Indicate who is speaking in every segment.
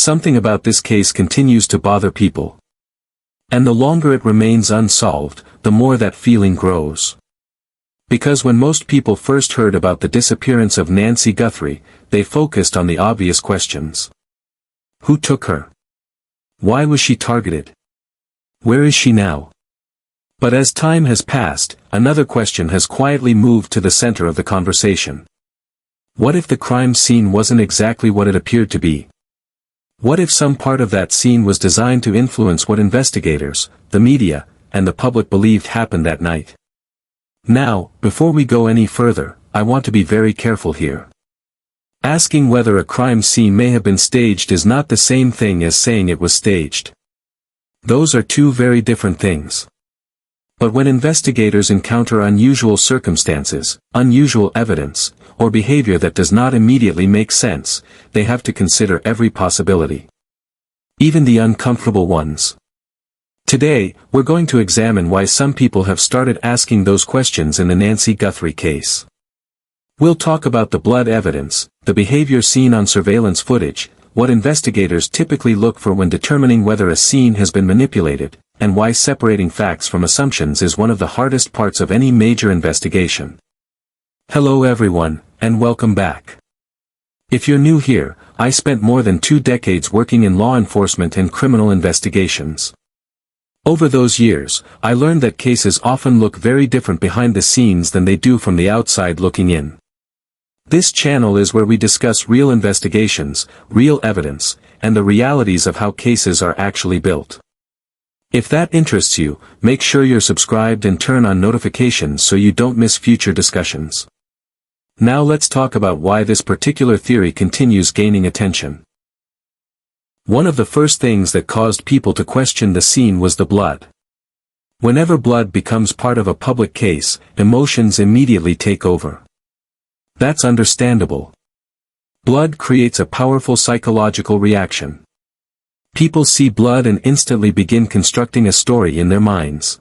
Speaker 1: something about this case continues to bother people. And the longer it remains unsolved, the more that feeling grows. Because when most people first heard about the disappearance of Nancy Guthrie, they focused on the obvious questions. Who took her? Why was she targeted? Where is she now? But as time has passed, another question has quietly moved to the center of the conversation. What if the crime scene wasn't exactly what it appeared to be? What if some part of that scene was designed to influence what investigators, the media, and the public believed happened that night? Now, before we go any further, I want to be very careful here. Asking whether a crime scene may have been staged is not the same thing as saying it was staged. Those are two very different things. But when investigators encounter unusual circumstances, unusual evidence, or behavior that does not immediately make sense, they have to consider every possibility. Even the uncomfortable ones. Today, we're going to examine why some people have started asking those questions in the Nancy Guthrie case. We'll talk about the blood evidence, the behavior seen on surveillance footage, what investigators typically look for when determining whether a scene has been manipulated, and why separating facts from assumptions is one of the hardest parts of any major investigation. Hello everyone, and welcome back. If you're new here, I spent more than 2 decades working in law enforcement and criminal investigations. Over those years, I learned that cases often look very different behind the scenes than they do from the outside looking in. This channel is where we discuss real investigations, real evidence, and the realities of how cases are actually built. If that interests you, make sure you're subscribed and turn on notifications so you don't miss future discussions. Now let's talk about why this particular theory continues gaining attention. One of the first things that caused people to question the scene was the blood. Whenever blood becomes part of a public case, emotions immediately take over. That's understandable. Blood creates a powerful psychological reaction. People see blood and instantly begin constructing a story in their minds.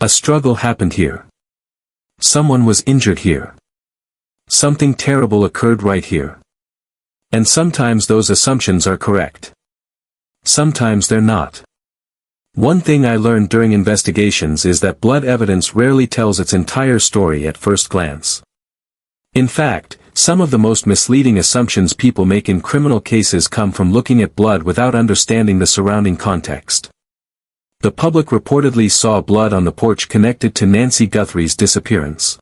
Speaker 1: A struggle happened here. Someone was injured here. Something terrible occurred right here. And sometimes those assumptions are correct. Sometimes they're not. One thing I learned during investigations is that blood evidence rarely tells its entire story at first glance. In fact, some of the most misleading assumptions people make in criminal cases come from looking at blood without understanding the surrounding context. The public reportedly saw blood on the porch connected to Nancy Guthrie's disappearance.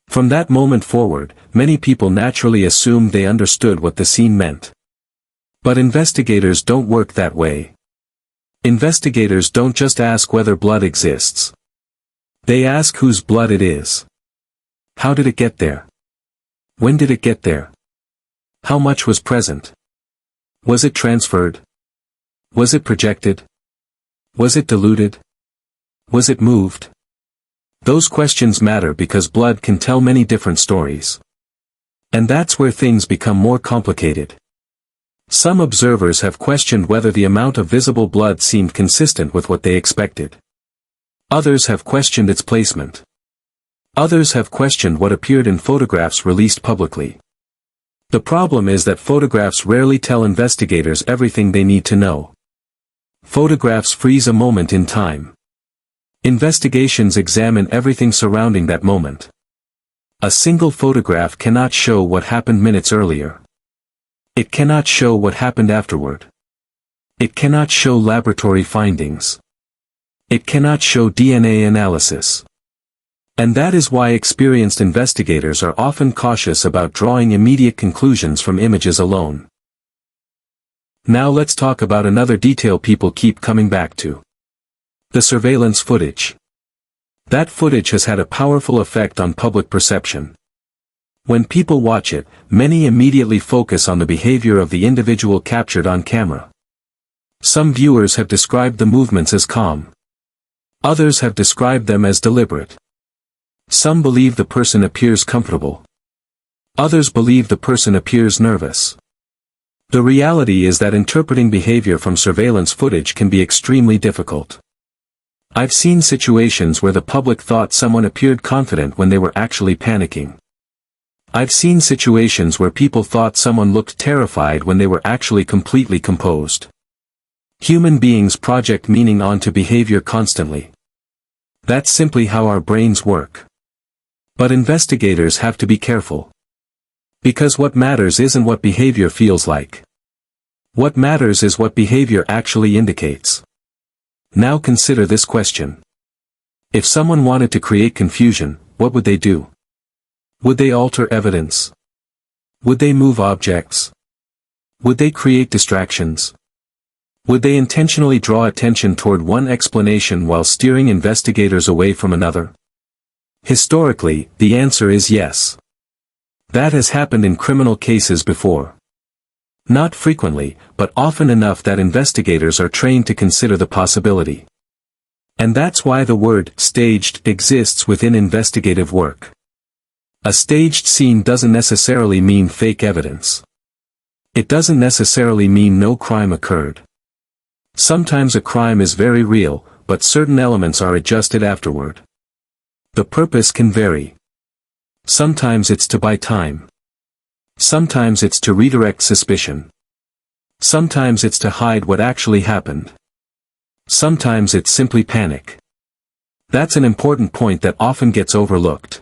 Speaker 1: From that moment forward, many people naturally assumed they understood what the scene meant. But investigators don't work that way. Investigators don't just ask whether blood exists. They ask whose blood it is. How did it get there? When did it get there? How much was present? Was it transferred? Was it projected? Was it diluted? Was it moved? Those questions matter because blood can tell many different stories. And that's where things become more complicated. Some observers have questioned whether the amount of visible blood seemed consistent with what they expected. Others have questioned its placement. Others have questioned what appeared in photographs released publicly. The problem is that photographs rarely tell investigators everything they need to know. Photographs freeze a moment in time. Investigations examine everything surrounding that moment. A single photograph cannot show what happened minutes earlier. It cannot show what happened afterward. It cannot show laboratory findings. It cannot show DNA analysis. And that is why experienced investigators are often cautious about drawing immediate conclusions from images alone. Now let's talk about another detail people keep coming back to. The surveillance footage. That footage has had a powerful effect on public perception. When people watch it, many immediately focus on the behavior of the individual captured on camera. Some viewers have described the movements as calm. Others have described them as deliberate. Some believe the person appears comfortable. Others believe the person appears nervous. The reality is that interpreting behavior from surveillance footage can be extremely difficult. I've seen situations where the public thought someone appeared confident when they were actually panicking. I've seen situations where people thought someone looked terrified when they were actually completely composed. Human beings project meaning onto behavior constantly. That's simply how our brains work. But investigators have to be careful. Because what matters isn't what behavior feels like. What matters is what behavior actually indicates. Now consider this question. If someone wanted to create confusion, what would they do? Would they alter evidence? Would they move objects? Would they create distractions? Would they intentionally draw attention toward one explanation while steering investigators away from another? Historically, the answer is yes. That has happened in criminal cases before. Not frequently, but often enough that investigators are trained to consider the possibility. And that's why the word staged exists within investigative work. A staged scene doesn't necessarily mean fake evidence. It doesn't necessarily mean no crime occurred. Sometimes a crime is very real, but certain elements are adjusted afterward. The purpose can vary. Sometimes it's to buy time. Sometimes it's to redirect suspicion. Sometimes it's to hide what actually happened. Sometimes it's simply panic. That's an important point that often gets overlooked.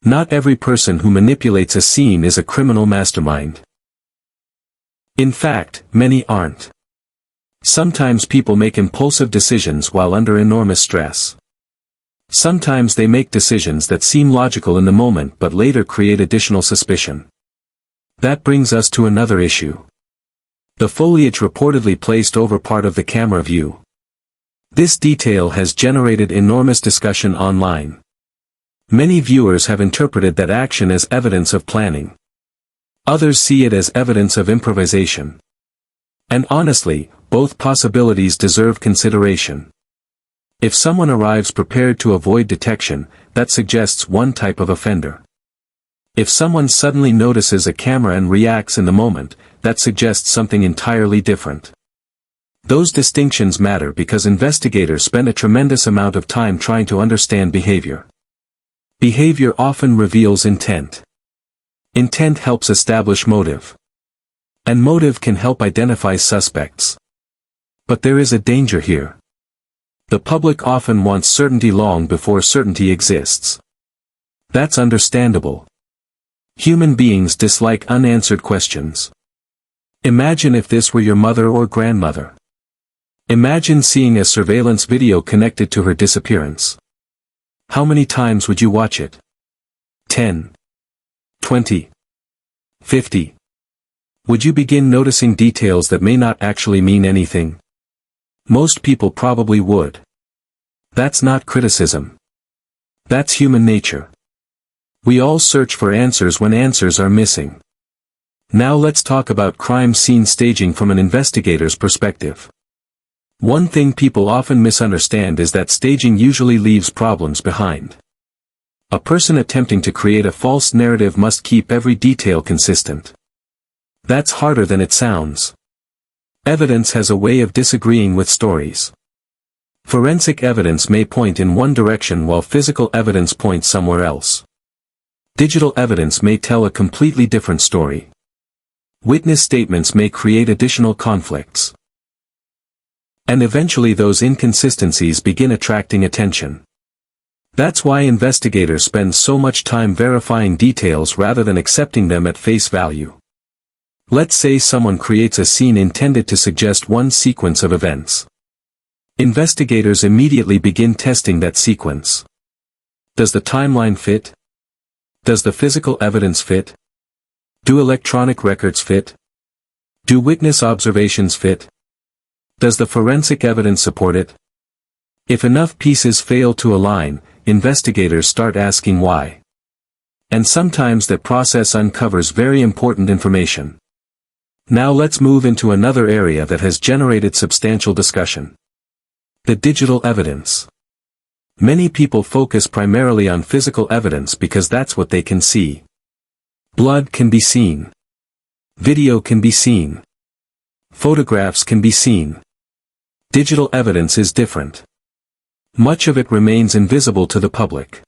Speaker 1: Not every person who manipulates a scene is a criminal mastermind. In fact, many aren't. Sometimes people make impulsive decisions while under enormous stress. Sometimes they make decisions that seem logical in the moment but later create additional suspicion. That brings us to another issue. The foliage reportedly placed over part of the camera view. This detail has generated enormous discussion online. Many viewers have interpreted that action as evidence of planning. Others see it as evidence of improvisation. And honestly, both possibilities deserve consideration. If someone arrives prepared to avoid detection, that suggests one type of offender. If someone suddenly notices a camera and reacts in the moment, that suggests something entirely different. Those distinctions matter because investigators spend a tremendous amount of time trying to understand behavior. Behavior often reveals intent. Intent helps establish motive. And motive can help identify suspects. But there is a danger here. The public often wants certainty long before certainty exists. That's understandable. Human beings dislike unanswered questions. Imagine if this were your mother or grandmother. Imagine seeing a surveillance video connected to her disappearance. How many times would you watch it? 10. 20. 50. Would you begin noticing details that may not actually mean anything? Most people probably would. That's not criticism. That's human nature. We all search for answers when answers are missing. Now let's talk about crime scene staging from an investigator's perspective. One thing people often misunderstand is that staging usually leaves problems behind. A person attempting to create a false narrative must keep every detail consistent. That's harder than it sounds. Evidence has a way of disagreeing with stories. Forensic evidence may point in one direction while physical evidence points somewhere else. Digital evidence may tell a completely different story. Witness statements may create additional conflicts. And eventually those inconsistencies begin attracting attention. That's why investigators spend so much time verifying details rather than accepting them at face value. Let's say someone creates a scene intended to suggest one sequence of events. Investigators immediately begin testing that sequence. Does the timeline fit? Does the physical evidence fit? Do electronic records fit? Do witness observations fit? Does the forensic evidence support it? If enough pieces fail to align, investigators start asking why. And sometimes that process uncovers very important information. Now let's move into another area that has generated substantial discussion. The digital evidence. Many people focus primarily on physical evidence because that's what they can see. Blood can be seen. Video can be seen. Photographs can be seen. Digital evidence is different. Much of it remains invisible to the public.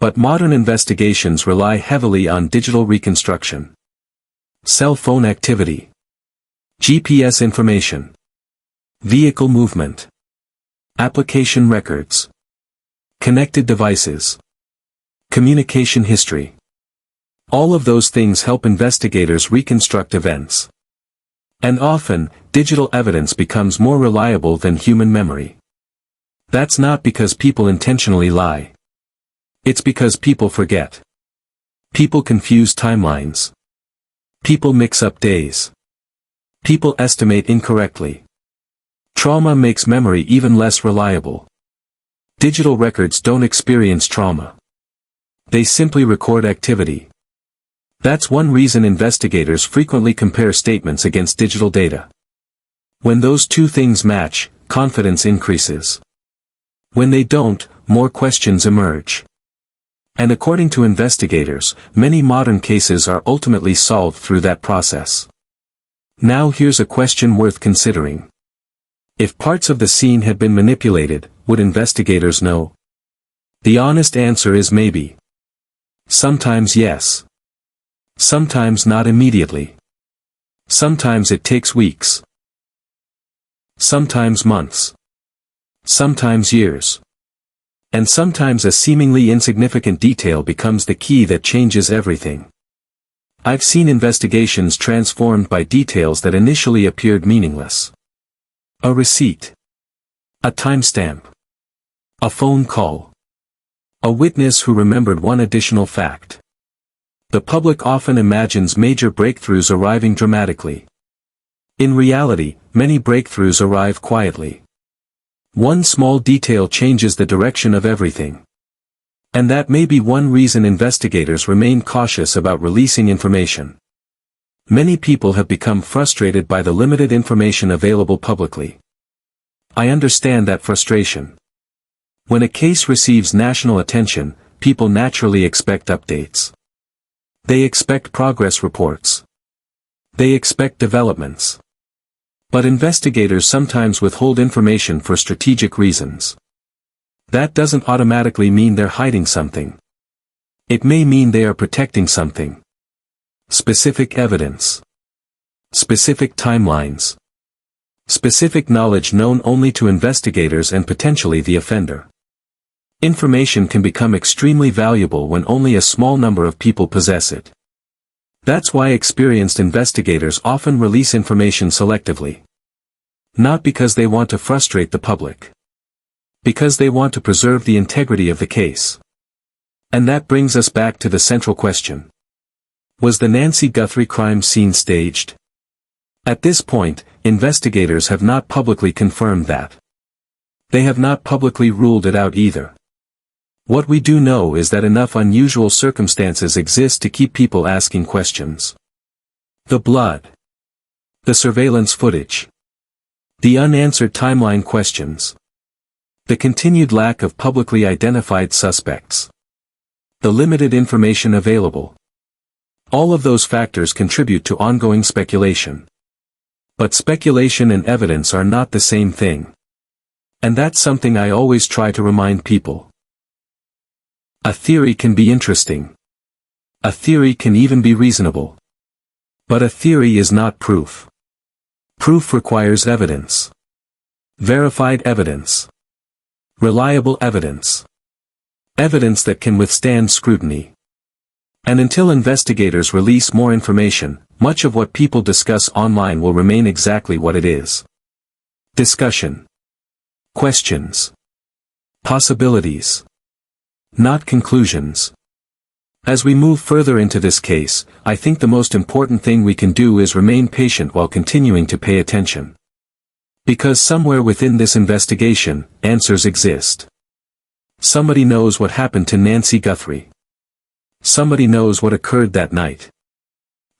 Speaker 1: But modern investigations rely heavily on digital reconstruction. Cell phone activity. GPS information. Vehicle movement. Application records. Connected devices. Communication history. All of those things help investigators reconstruct events. And often, digital evidence becomes more reliable than human memory. That's not because people intentionally lie. It's because people forget. People confuse timelines. People mix up days. People estimate incorrectly. Trauma makes memory even less reliable. Digital records don't experience trauma. They simply record activity. That's one reason investigators frequently compare statements against digital data. When those two things match, confidence increases. When they don't, more questions emerge. And according to investigators, many modern cases are ultimately solved through that process. Now here's a question worth considering. If parts of the scene had been manipulated, would investigators know? The honest answer is maybe. Sometimes yes. Sometimes not immediately. Sometimes it takes weeks. Sometimes months. Sometimes years. And sometimes a seemingly insignificant detail becomes the key that changes everything. I've seen investigations transformed by details that initially appeared meaningless. A receipt. A timestamp. A phone call. A witness who remembered one additional fact. The public often imagines major breakthroughs arriving dramatically. In reality, many breakthroughs arrive quietly. One small detail changes the direction of everything. And that may be one reason investigators remain cautious about releasing information. Many people have become frustrated by the limited information available publicly. I understand that frustration. When a case receives national attention, people naturally expect updates. They expect progress reports. They expect developments. But investigators sometimes withhold information for strategic reasons. That doesn't automatically mean they're hiding something. It may mean they are protecting something. Specific evidence. Specific timelines. Specific knowledge known only to investigators and potentially the offender. Information can become extremely valuable when only a small number of people possess it. That's why experienced investigators often release information selectively. Not because they want to frustrate the public. Because they want to preserve the integrity of the case. And that brings us back to the central question. Was the Nancy Guthrie crime scene staged? At this point, investigators have not publicly confirmed that. They have not publicly ruled it out either. What we do know is that enough unusual circumstances exist to keep people asking questions. The blood. The surveillance footage. The unanswered timeline questions. The continued lack of publicly identified suspects. The limited information available. All of those factors contribute to ongoing speculation. But speculation and evidence are not the same thing. And that's something I always try to remind people. A theory can be interesting. A theory can even be reasonable. But a theory is not proof. Proof requires evidence. Verified evidence. Reliable evidence. Evidence that can withstand scrutiny. And until investigators release more information, much of what people discuss online will remain exactly what it is. Discussion. Questions. Possibilities. Not conclusions. As we move further into this case, I think the most important thing we can do is remain patient while continuing to pay attention. Because somewhere within this investigation, answers exist. Somebody knows what happened to Nancy Guthrie. Somebody knows what occurred that night.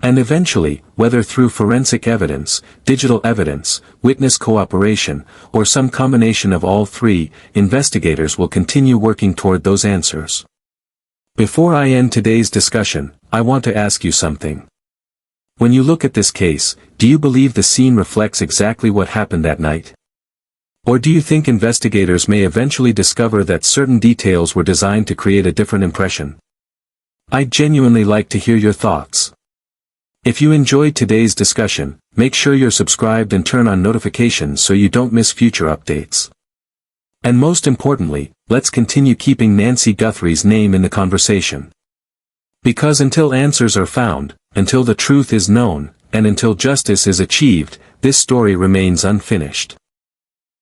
Speaker 1: And eventually, whether through forensic evidence, digital evidence, witness cooperation, or some combination of all three, investigators will continue working toward those answers. Before I end today's discussion, I want to ask you something. When you look at this case, do you believe the scene reflects exactly what happened that night? Or do you think investigators may eventually discover that certain details were designed to create a different impression? I'd genuinely like to hear your thoughts. If you enjoyed today's discussion, make sure you're subscribed and turn on notifications so you don't miss future updates. And most importantly, let's continue keeping Nancy Guthrie's name in the conversation. Because until answers are found, until the truth is known, and until justice is achieved, this story remains unfinished.